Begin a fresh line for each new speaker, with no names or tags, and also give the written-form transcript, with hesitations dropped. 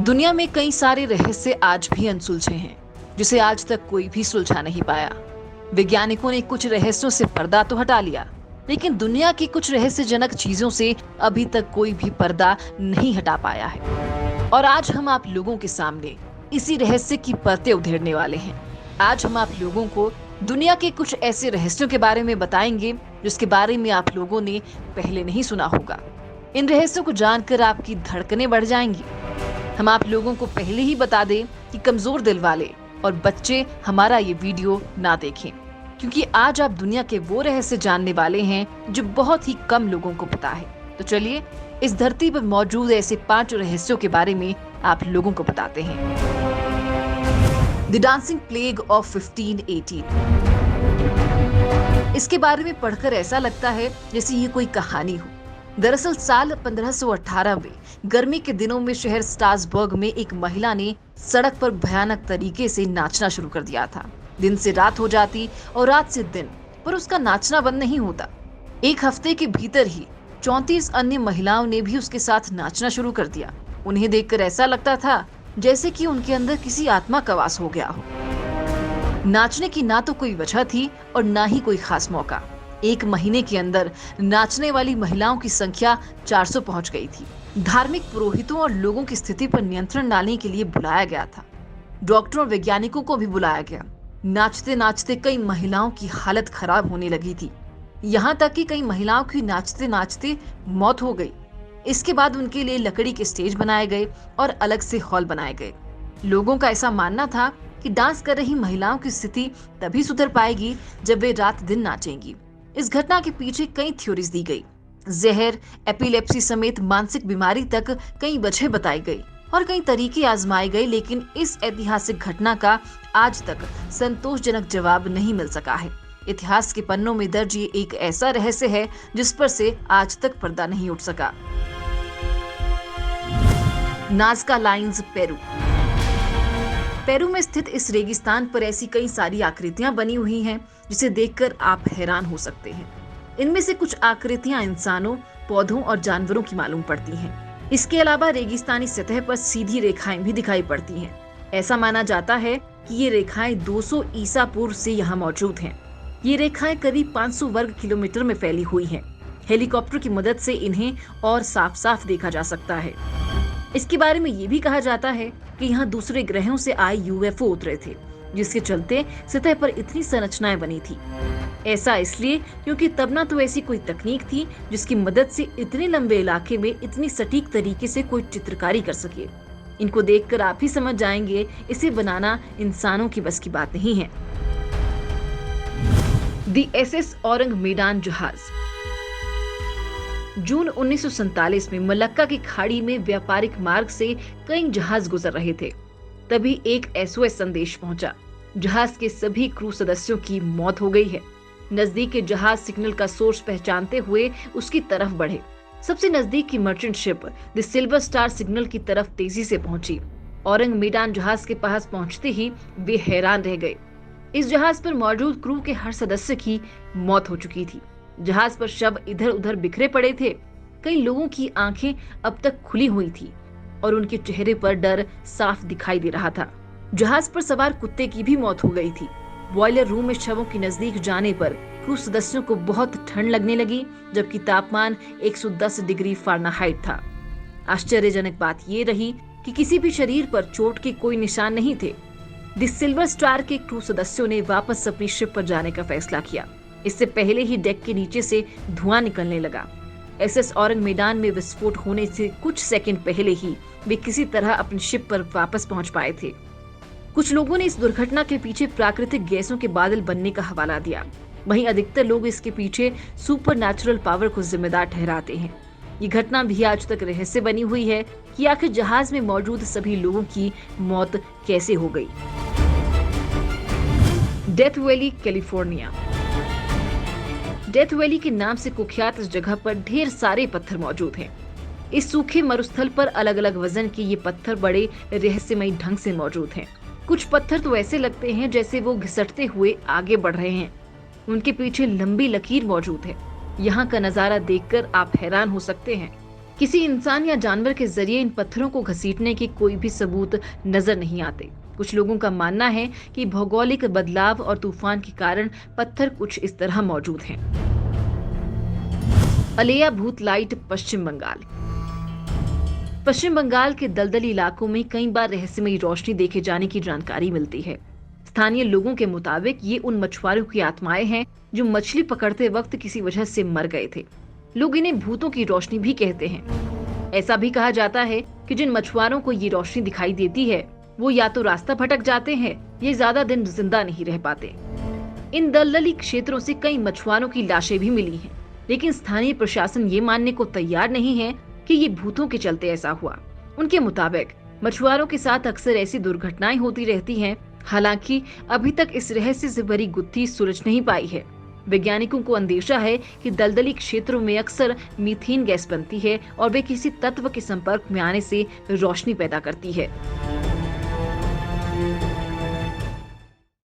दुनिया में कई सारे रहस्य आज भी अनसुलझे हैं, जिसे आज तक कोई भी सुलझा नहीं पाया। वैज्ञानिकों ने कुछ रहस्यों से पर्दा तो हटा लिया, लेकिन दुनिया की कुछ रहस्यजनक चीजों से अभी तक कोई भी पर्दा नहीं हटा पाया है। और आज हम आप लोगों के सामने इसी रहस्य की परतें उधेड़ने वाले हैं। आज हम आप लोगों को दुनिया के कुछ ऐसे रहस्यों के बारे में बताएंगे जिसके बारे में आप लोगों ने पहले नहीं सुना होगा। इन रहस्यों को जानकर आपकी धड़कनें बढ़ जाएंगी। हम आप लोगों को पहले ही बता दें कि कमजोर दिल वाले और बच्चे हमारा ये वीडियो ना देखें, क्योंकि आज आप दुनिया के वो रहस्य जानने वाले हैं जो बहुत ही कम लोगों को पता है। तो चलिए इस धरती पर मौजूद ऐसे 5 रहस्यों के बारे में आप लोगों को बताते हैं। The dancing plague of 1518। इसके बारे में पढ़कर ऐसा लगता है जैसे ये कोई कहानी हो। दरअसल साल 1518 में गर्मी के दिनों में शहर स्ट्रासबर्ग में एक महिला ने सड़क पर भयानक तरीके से नाचना शुरू कर दिया था। दिन से रात हो जाती और रात से दिन, पर उसका नाचना बंद नहीं होता। एक हफ्ते के भीतर ही 34 अन्य महिलाओं ने भी उसके साथ नाचना शुरू कर दिया। उन्हें देखकर ऐसा लगता था जैसे कि उनके अंदर किसी आत्मा का वास हो गया हो। नाचने की ना तो कोई वजह थी और ना ही कोई खास मौका। एक महीने के अंदर नाचने वाली महिलाओं की संख्या 400 पहुंच गई थी। धार्मिक पुरोहितों और लोगों की स्थिति पर नियंत्रण डालने के लिए बुलाया गया था। डॉक्टरों और वैज्ञानिकों को भी बुलाया गया। नाचते नाचते कई महिलाओं की हालत खराब होने लगी थी। यहाँ तक कि कई महिलाओं की नाचते नाचते मौत हो गई। इसके बाद उनके लिए लकड़ी के स्टेज बनाए गए और अलग से हॉल बनाए गए। लोगों का ऐसा मानना था कि डांस कर रही महिलाओं की स्थिति तभी सुधर पाएगी जब वे रात दिन नाचेंगी। इस घटना के पीछे कई थ्योरीज दी गई। जहर, एपिलेप्सी समेत मानसिक बीमारी तक कई वजह बताई गई और कई तरीके आजमाए गए, लेकिन इस ऐतिहासिक घटना का आज तक संतोषजनक जवाब नहीं मिल सका है। इतिहास के पन्नों में दर्ज ये एक ऐसा रहस्य है जिस पर से आज तक पर्दा नहीं उठ सका। Nazca lines, Peru. पेरू में स्थित इस रेगिस्तान पर ऐसी कई सारी आकृतियां बनी हुई हैं जिसे देखकर आप हैरान हो सकते हैं। इनमें से कुछ आकृतियां इंसानों, पौधों और जानवरों की मालूम पड़ती हैं। इसके अलावा रेगिस्तानी सतह पर सीधी रेखाएं भी दिखाई पड़ती हैं। ऐसा माना जाता है कि ये रेखाएं 200 ईसा पूर्व से यहाँ मौजूद हैं। ये रेखाएं करीब 500 वर्ग किलोमीटर में फैली हुई हैं। हेलीकॉप्टर की मदद से इन्हें और साफ साफ देखा जा सकता है। इसके बारे में ये भी कहा जाता है कि यहाँ दूसरे ग्रहों से आए यूएफओ उतरे थे, जिसके चलते सतह पर इतनी संरचनाएं बनी थी। ऐसा इसलिए क्योंकि तब ना तो ऐसी कोई तकनीक थी जिसकी मदद से इतने लंबे इलाके में इतनी सटीक तरीके से कोई चित्रकारी कर सके। इनको देखकर आप ही समझ जाएंगे इसे बनाना इंसानों की बस की बात नहीं है। दी एसएस औरंग मेडान जहाज। जून 1947 में मलक्का की खाड़ी में व्यापारिक मार्ग से कई जहाज गुजर रहे थे। तभी एक एसओएस संदेश पहुंचा। जहाज के सभी क्रू सदस्यों की मौत हो गई है। नजदीक के जहाज सिग्नल का सोर्स पहचानते हुए उसकी तरफ बढ़े। सबसे नजदीक की merchant ship the silver star signal की तरफ तेजी से पहुंची। औरंग मेडान जहाज के पास पहुंचते ही वे हैरान रह गए। इस जहाज पर मौजूद क्रू के हर सदस्य की मौत हो चुकी थी। जहाज पर शव इधर उधर बिखरे पड़े थे। कई लोगों की आंखें अब तक खुली हुई थी और उनके चेहरे पर डर साफ दिखाई दे रहा था। जहाज पर सवार कुत्ते की भी मौत हो गई थी। बॉयलर रूम में शवों के नजदीक जाने पर क्रू सदस्यों को बहुत ठंड लगने लगी, जबकि तापमान 110 डिग्री फ़ारेनहाइट था। आश्चर्यजनक बात ये रही कि किसी भी शरीर पर चोट के कोई निशान नहीं थे। द सिल्वर स्टार के क्रू सदस्यों ने वापस अपनी शिप पर जाने का फैसला किया। इससे पहले ही डेक के नीचे से धुआं निकलने लगा। एसएस औरंग मेडान में विस्फोट होने से कुछ सेकंड पहले ही वे किसी तरह अपनी शिप पर वापस पहुंच पाए थे। कुछ लोगों ने इस दुर्घटना के पीछे प्राकृतिक गैसों के बादल बनने का हवाला दिया। वहीं अधिकतर लोग इसके पीछे सुपर नेचुरल पावर को जिम्मेदार ठहराते हैं। ये घटना भी आज तक रहस्य बनी हुई है कि आखिर जहाज में मौजूद सभी लोगों की मौत कैसे हो गई। Death valley, California. Death valley के नाम से कुख्यात इस जगह पर ढेर सारे पत्थर मौजूद हैं। इस सूखे मरुस्थल पर अलग अलग वजन के ये पत्थर बड़े रहस्यमयी ढंग से मौजूद हैं। कुछ पत्थर तो ऐसे लगते हैं जैसे वो घिसटते हुए आगे बढ़ रहे हैं। उनके पीछे लंबी लकीर मौजूद है। यहाँ का नजारा देखकर आप हैरान हो सकते हैं। किसी इंसान या जानवर के जरिए इन पत्थरों को घसीटने के कोई भी सबूत नजर नहीं आते। कुछ लोगों का मानना है कि भौगोलिक बदलाव और तूफान के कारण पत्थर कुछ इस तरह मौजूद हैं। अलेया भूत लाइट, पश्चिम बंगाल। पश्चिम बंगाल के दलदली इलाकों में कई बार रहस्यमयी रोशनी देखे जाने की जानकारी मिलती है। स्थानीय लोगों के मुताबिक ये उन मछुआरों की आत्माएं हैं जो मछली पकड़ते वक्त किसी वजह से मर गए थे। लोग इन्हें भूतों की रोशनी भी कहते हैं। ऐसा भी कहा जाता है कि जिन मछुआरों को ये रोशनी दिखाई देती है वो या तो रास्ता भटक जाते हैं या ज्यादा दिन जिंदा नहीं रह पाते। इन दलदली क्षेत्रों से कई मछुआरों की लाशें भी मिली हैं, लेकिन स्थानीय प्रशासन ये मानने को तैयार नहीं है कि ये भूतों के चलते ऐसा हुआ। उनके मुताबिक मछुआरों के साथ अक्सर ऐसी दुर्घटनाएं होती रहती हैं। हालांकि अभी तक इस रहस्य से भरी गुत्थी सुलझ नहीं पाई है। वैज्ञानिकों को अंदेशा है कि दलदली क्षेत्रों में अक्सर मीथेन गैस बनती है और वे किसी तत्व के संपर्क में आने से रोशनी पैदा करती है।